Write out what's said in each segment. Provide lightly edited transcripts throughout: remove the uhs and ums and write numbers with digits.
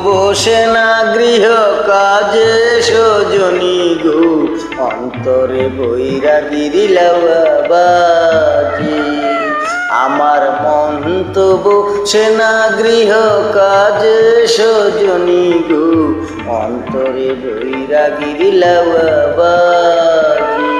বসে না গৃহ কাজে সজনী গো, অন্তরে বৈরাগীর লাওয়াবাজি। আমার মন তো বসে না গৃহ কাজে সজনী গো, অন্তরে বৈরাগীর লাওয়াবাজি।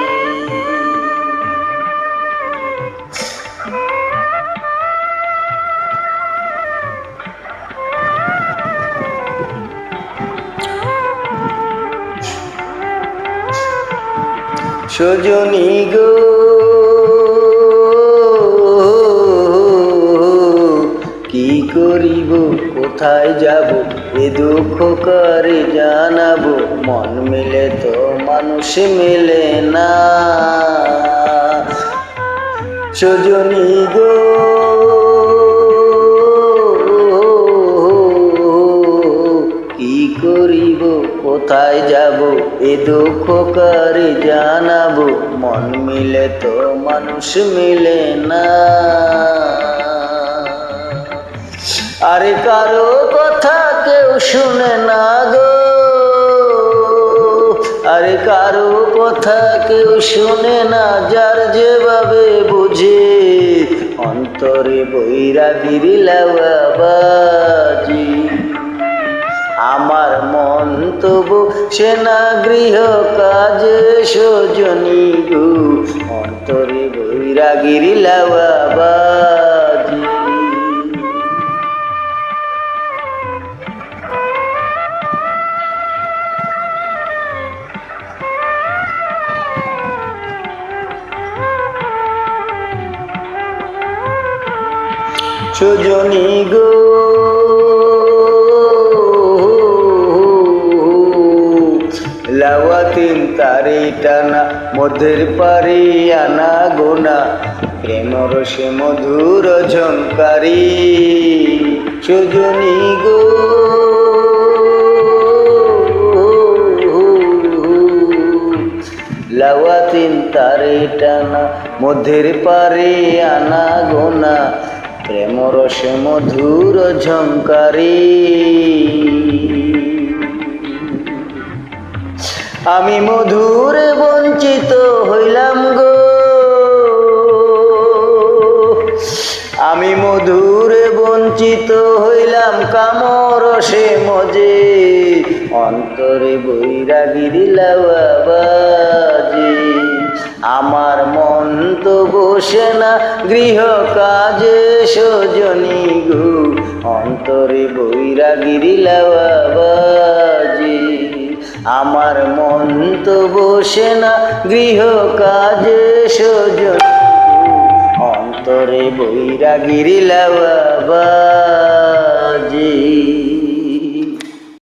সজনী গো কি করিব, কোথায় যাব, এ দুঃখ করে জানাবো। মন মিলে তো মানুষ মেলে না। সজনী গো কি করিব, কোথায় যাব, এ দুঃখ করে জানাবো। মন মিলে তো মানুষ মিলে না। আরে কারো কথা কেউ শুনে না গো, আরে কারো কথা কেউ শুনে না। যার যেভাবে বুঝে, অন্তরে বৈরাগীর লাওয়াবাজি। আমার মন তো বসে না গৃহ কাজে সজনী গো, অন্তরে বৈরাগীর লাওয়াবাজি। সজনী গো লাওয়াতিন তারে টানা, মধ্যের পারে আনা গোনা, প্রেম রসে মধুর ঝঙ্কারি। সজনী গো লাওয়াতিন তারে টানা, মধ্যের পারে আনা গোনা, প্রেম রসে মধুর ঝঙ্কারি। আমি মধুরে বঞ্চিত হইলাম গো, আমি মধুরে বঞ্চিত হইলাম, কামরসে মজে, অন্তরে বৈরাগীর লাওয়াবাজি। আমার মন তো বসে না গৃহ কাজে সজনী গো, অন্তরে বৈরাগীর লাওয়াবাজি। আমার মন তো বসে না গৃহ কাজে সজনী গো, অন্তরে বৈরাগীর লাওয়াবাজি।